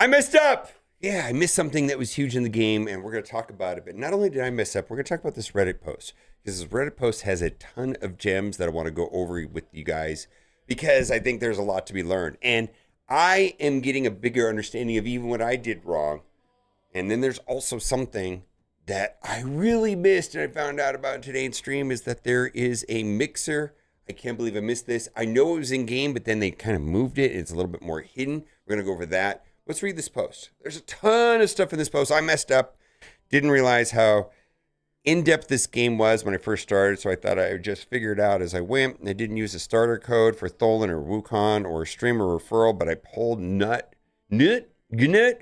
I messed up. Yeah, I missed something that was huge in the game, and we're going to talk about it. But not only did I mess up, we're going to talk about this Reddit post. Because this Reddit post has a ton of gems that I want to go over with you guys because I think there's a lot to be learned. And I am getting a bigger understanding of even what I did wrong. And then there's also something that I really missed and I found out about in today's stream is that there is a mixer. I can't believe I missed this. I know it was in game, but then they kind of moved it. It's a little bit more hidden. We're going to go over that. Let's read this post. There's a ton of stuff in this post. I messed up. Didn't realize how in-depth this game was when I first started, so I thought I would just figure it out as I went. I didn't use a starter code for Tholen or Wukong or streamer referral, but I pulled Nut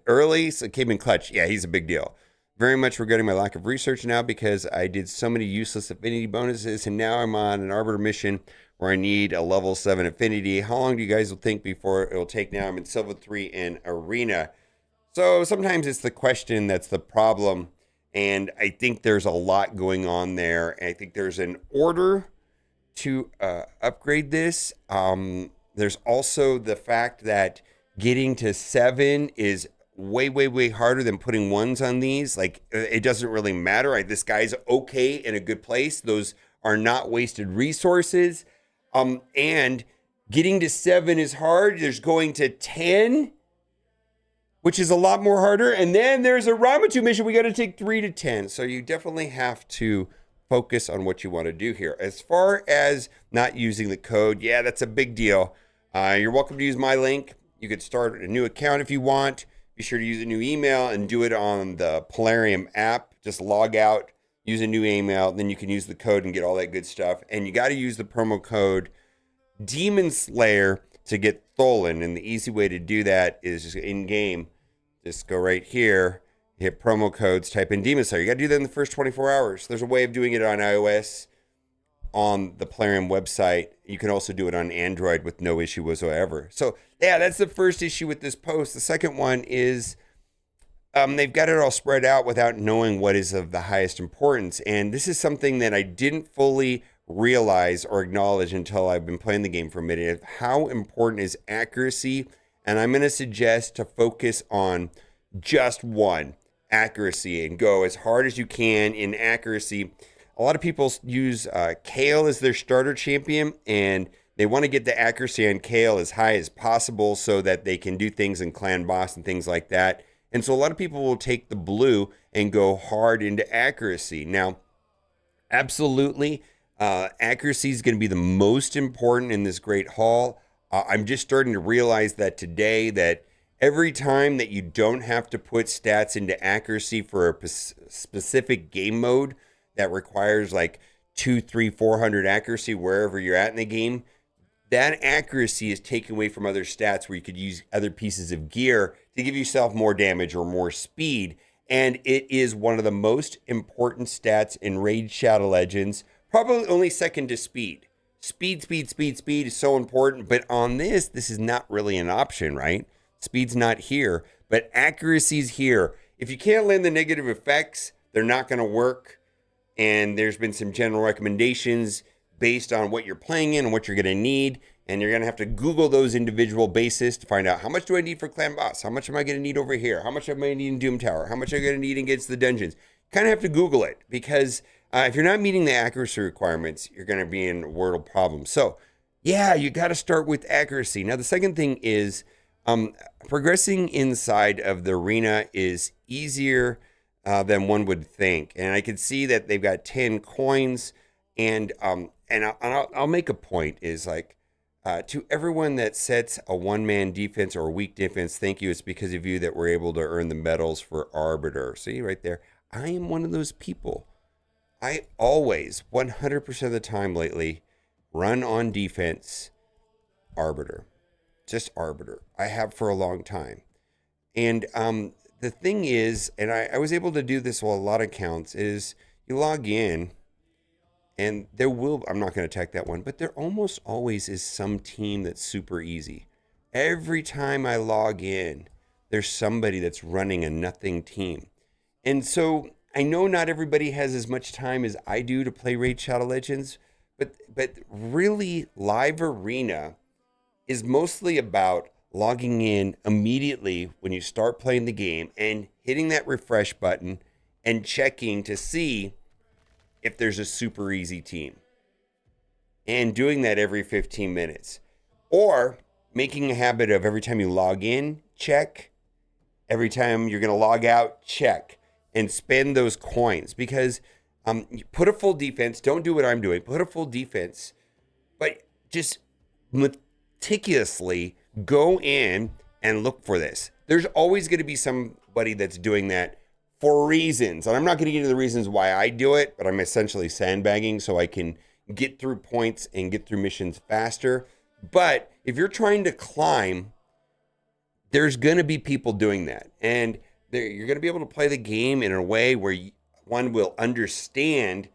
early, so it came in clutch. Yeah, he's a big deal. Very much regretting my lack of research now because I did so many useless affinity bonuses, and now I'm on an Arbiter mission where I need a level 7 affinity. How long do you guys think before it will take now? I'm in Silver 3 in Arena. So sometimes it's the question that's the problem, and I think there's a lot going on there. And I think there's an order to upgrade this. There's also the fact that getting to 7 is way harder than putting 1s on these. Like, it doesn't really matter. This guy's okay in a good place. Those are not wasted resources. And getting to 7 is hard. There's going to 10, which is a lot more harder. And then there's a Ramatu mission. We got to take 3 to 10. So you definitely have to focus on what you want to do here. As far as not using the code, yeah, that's a big deal. You're welcome to use my link. You could start a new account if you want. Be sure to use a new email and do it on the Polarium app. Just log out, use a new email, then you can use the code and get all that good stuff. And you got to use the promo code Demon Slayer to get Tholen. And the easy way to do that is just in game. Just go right here, hit promo codes, type in Demon Slayer. You got to do that in the first 24 hours. There's a way of doing it on iOS on the Polarium website. You can also do it on Android with no issue whatsoever. So yeah, that's the first issue with this post. The second one is they've got it all spread out without knowing what is of the highest importance. And this is something that I didn't fully realize or acknowledge until I've been playing the game for a minute. How important is accuracy? And I'm going to suggest to focus on just one, accuracy, and go as hard as you can in accuracy. A lot of people use Kale as their starter champion, and they want to get the accuracy on Kale as high as possible so that they can do things in clan boss and things like that. And so a lot of people will take the blue and go hard into accuracy. Now, absolutely, accuracy is going to be the most important in this great haul. I'm just starting to realize that today, that every time that you don't have to put stats into accuracy for a specific game mode that requires like 200, 300, 400 accuracy wherever you're at in the game, that accuracy is taken away from other stats where you could use other pieces of gear to give yourself more damage or more speed. And it is one of the most important stats in Raid Shadow Legends, probably only second to speed. Speed is so important. But on this is not really an option, right? Speed's not here, but accuracy's here. If you can't land the negative effects, they're not going to work. And there's been some general recommendations based on what you're playing in and what you're going to need. And you're going to have to Google those individual bases to find out how much do I need for clan boss? How much am I going to need over here? How much am I going to need in Doom Tower? How much am I going to need against the dungeons? Kind of have to Google it because if you're not meeting the accuracy requirements, you're going to be in wordle problems. So yeah, you got to start with accuracy. Now, the second thing is progressing inside of the arena is easier than one would think. And I can see that they've got 10 coins. And I'll make a point is like, to everyone that sets a one-man defense or a weak defense, thank you. It's because of you that we're able to earn the medals for Arbiter. See right there? I am one of those people. I always, 100% of the time lately, run on defense Arbiter. Just Arbiter. I have for a long time. And the thing is, and I was able to do this with a lot of accounts, is you log in, and there will, I'm not going to attack that one, but there almost always is some team that's super easy. Every time I log in, there's somebody that's running a nothing team. And so I know not everybody has as much time as I do to play Raid Shadow Legends, but really live arena is mostly about logging in immediately when you start playing the game and hitting that refresh button and checking to see if there's a super easy team, and doing that every 15 minutes, or making a habit of every time you log in, check, every time you're going to log out, check, and spend those coins. Because you put a full defense, don't do what I'm doing, put a full defense, but just meticulously go in and look for this. There's always going to be somebody that's doing that for reasons. And I'm not going to get into the reasons why I do it, but I'm essentially sandbagging so I can get through points and get through missions faster. But if you're trying to climb, there's going to be people doing that. And you're going to be able to play the game in a way where one will understand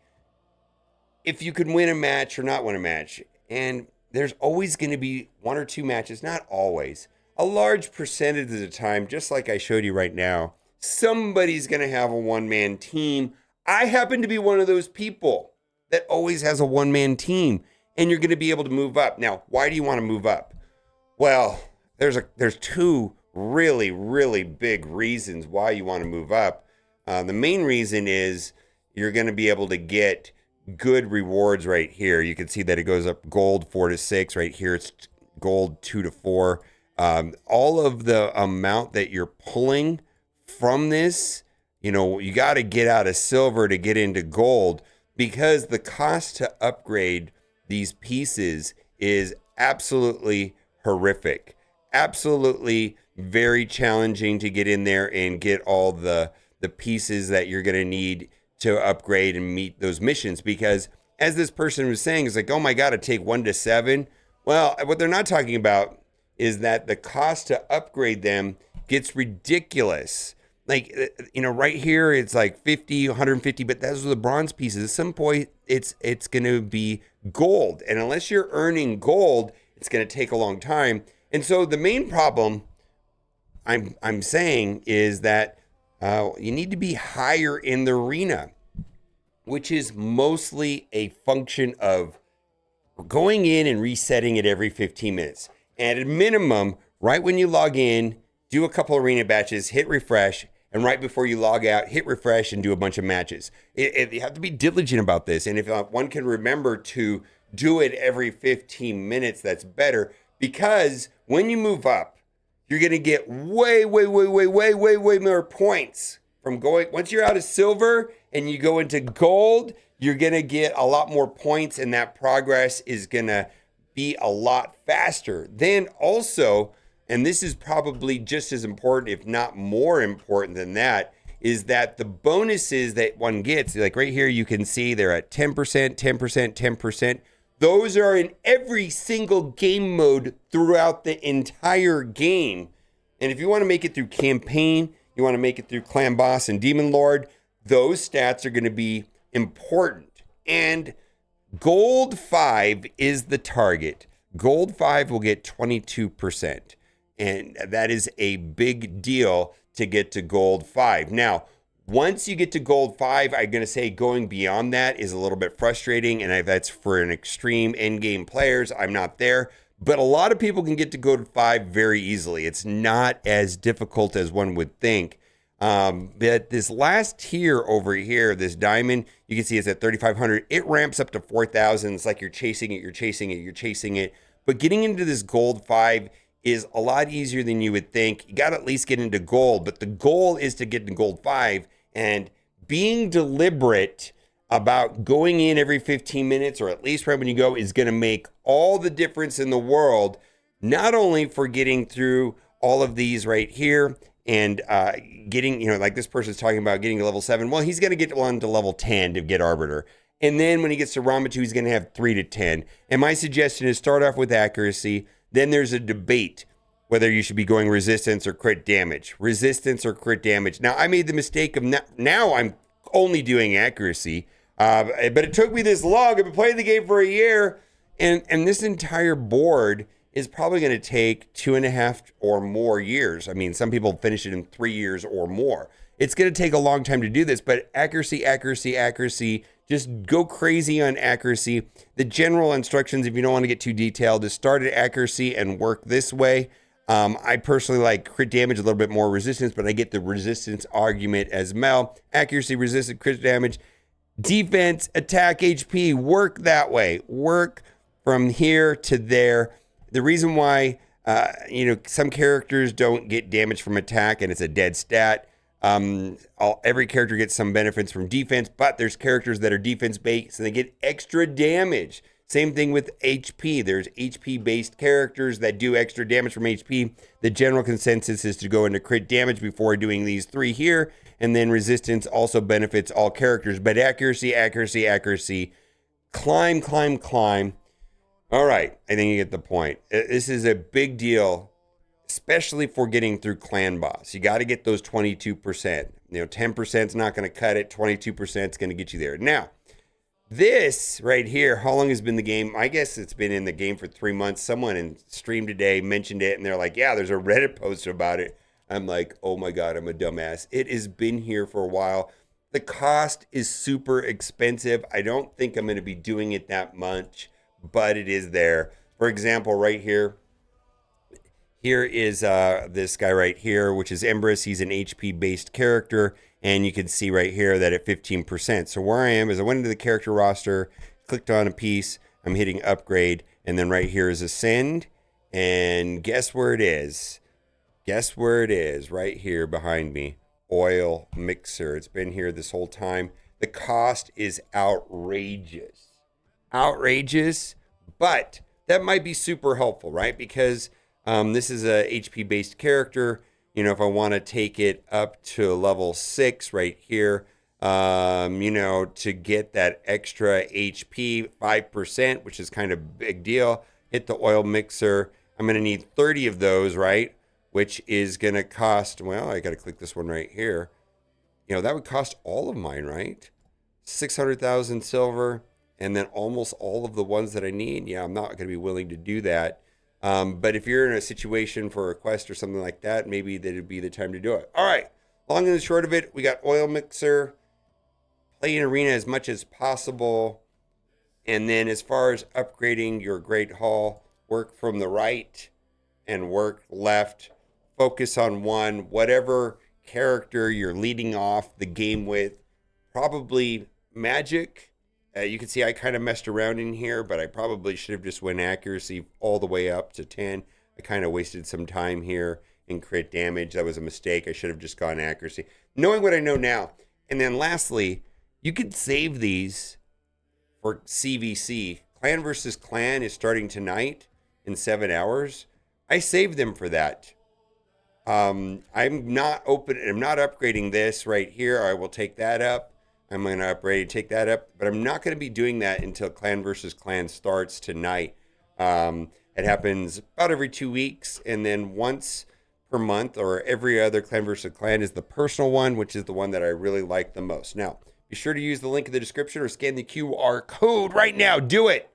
if you can win a match or not win a match. And there's always going to be one or two matches, not always, a large percentage of the time, just like I showed you right now, somebody's going to have a one-man team. I happen to be one of those people that always has a one-man team, and you're going to be able to move up. Now, why do you want to move up? Well, there's two really, really big reasons why you want to move up. The main reason is you're going to be able to get good rewards right here. You can see that it goes up gold 4 to 6. Right here, it's gold 2 to 4. All of the amount that you're pulling from this, you got to get out of silver to get into gold, because the cost to upgrade these pieces is absolutely horrific. Absolutely very challenging to get in there and get all the pieces that you're going to need to upgrade and meet those missions. Because as this person was saying, it's like, oh my God, it take 1 to 7. Well, what they're not talking about is that the cost to upgrade them gets ridiculous. Like, right here, it's like 50, 150, but those are the bronze pieces. At some point, it's going to be gold. And unless you're earning gold, it's going to take a long time. And so the main problem I'm saying is that you need to be higher in the arena, which is mostly a function of going in and resetting it every 15 minutes. And at minimum, right when you log in, do a couple arena batches, hit refresh, and right before you log out, hit refresh and do a bunch of matches. You have to be diligent about this. And if one can remember to do it every 15 minutes, that's better. Because when you move up, you're going to get way more points from going. Once you're out of silver and you go into gold, you're going to get a lot more points, and that progress is going to be a lot faster. Then also, and this is probably just as important, if not more important than that, is that the bonuses that one gets, like right here, you can see they're at 10%, 10%, 10%. Those are in every single game mode throughout the entire game. And if you want to make it through campaign, you want to make it through Clan Boss and Demon Lord, those stats are going to be important. And Gold 5 is the target. Gold 5 will get 22%. And that is a big deal to get to Gold 5. Now, once you get to Gold 5, I'm going to say going beyond that is a little bit frustrating, and that's for an extreme endgame players. I'm not there, but a lot of people can get to Gold 5 very easily. It's not as difficult as one would think. But this last tier over here, this diamond, you can see it's at 3,500. It ramps up to 4,000. It's like you're chasing it. But getting into this Gold 5 is a lot easier than you would think. You got to at least get into gold, but the goal is to get into Gold 5. And being deliberate about going in every 15 minutes, or at least right when you go, is going to make all the difference in the world, not only for getting through all of these right here and getting, like this person's talking about getting to level 7. Well, he's going to get on to level 10 to get Arbiter. And then when he gets to Ramatu, he's going to have 3 to 10. And my suggestion is start off with accuracy. Then there's a debate whether you should be going resistance or crit damage. Now, I made the mistake of now I'm only doing accuracy, but it took me this long. I've been playing the game for a year, and this entire board is probably going to take 2.5 or more years. I mean, some people finish it in 3 years or more. It's going to take a long time to do this, but accuracy. Just go crazy on accuracy. The general instructions, if you don't want to get too detailed, is start at accuracy and work this way. I personally like crit damage, a little bit more resistance, but I get the resistance argument as well. Accuracy, resistance, crit damage, defense, attack, HP, work that way. Work from here to there. The reason why, some characters don't get damage from attack and it's a dead stat. Every character gets some benefits from defense, but there's characters that are defense based and they get extra damage. Same thing with HP. There's HP based characters that do extra damage from HP. The general consensus is to go into crit damage before doing these three here. And then resistance also benefits all characters. But accuracy, accuracy, accuracy. Climb, climb, climb. All right. I think you get the point. This is a big deal, especially for getting through clan boss. You got to get those 22%. 10% is not going to cut it. 22% is going to get you there. Now, this right here, how long has been the game? I guess it's been in the game for 3 months. Someone in stream today mentioned it, and they're like, yeah, there's a Reddit post about it. I'm like, oh my God, I'm a dumbass. It has been here for a while. The cost is super expensive. I don't think I'm going to be doing it that much, but it is there. For example, right here, here is this guy right here, which is Embrus. He's an HP-based character. And you can see right here that at 15%. So where I am is I went into the character roster, clicked on a piece, I'm hitting upgrade, and then right here is ascend. And guess where it is? Guess where it is? Right here behind me. Oil mixer. It's been here this whole time. The cost is outrageous. Outrageous, but that might be super helpful, right? Because this is a HP-based character. If I want to take it up to level 6 right here, to get that extra HP, 5%, which is kind of a big deal, hit the oil mixer. I'm going to need 30 of those, right? Which is going to cost, well, I got to click this one right here. That would cost all of mine, right? 600,000 silver, and then almost all of the ones that I need. Yeah, I'm not going to be willing to do that. But if you're in a situation for a quest or something like that, maybe that'd be the time to do it. All right. Long and the short of it, we got oil mixer, play in arena as much as possible. And then as far as upgrading your Great Hall, work from the right and work left. Focus on one, whatever character you're leading off the game with. Probably magic. You can see I kind of messed around in here, but I probably should have just went accuracy all the way up to 10. I kind of wasted some time here in crit damage. That was a mistake. I should have just gone accuracy. Knowing what I know now. And then lastly, you could save these for CVC. Clan versus clan is starting tonight in 7 hours. I saved them for that. I'm not upgrading this right here. I will take that up. I'm going to upgrade, take that up, but I'm not going to be doing that until Clan versus Clan starts tonight. It happens about every 2 weeks, and then once per month or every other Clan versus Clan is the personal one, which is the one that I really like the most. Now, be sure to use the link in the description or scan the QR code right now. Do it!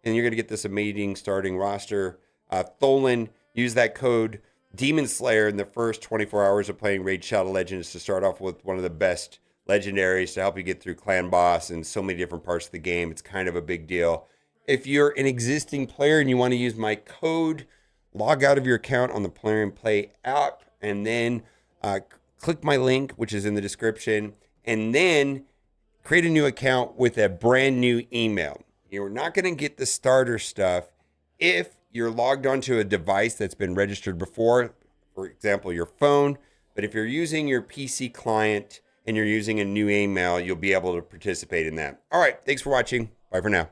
And you're going to get this amazing starting roster. Tholen, use that code Demon Slayer in the first 24 hours of playing Raid Shadow Legends to start off with one of the best legendaries to help you get through clan boss and so many different parts of the game. It's kind of a big deal. If you're an existing player and you want to use my code, log out of your account on the Play and Play app and then click my link, which is in the description, and then create a new account with a brand new email. You're not going to get the starter stuff if you're logged onto a device that's been registered before, for example, your phone. But if you're using your PC client and you're using a new email, you'll be able to participate in that. All right. Thanks for watching. Bye for now.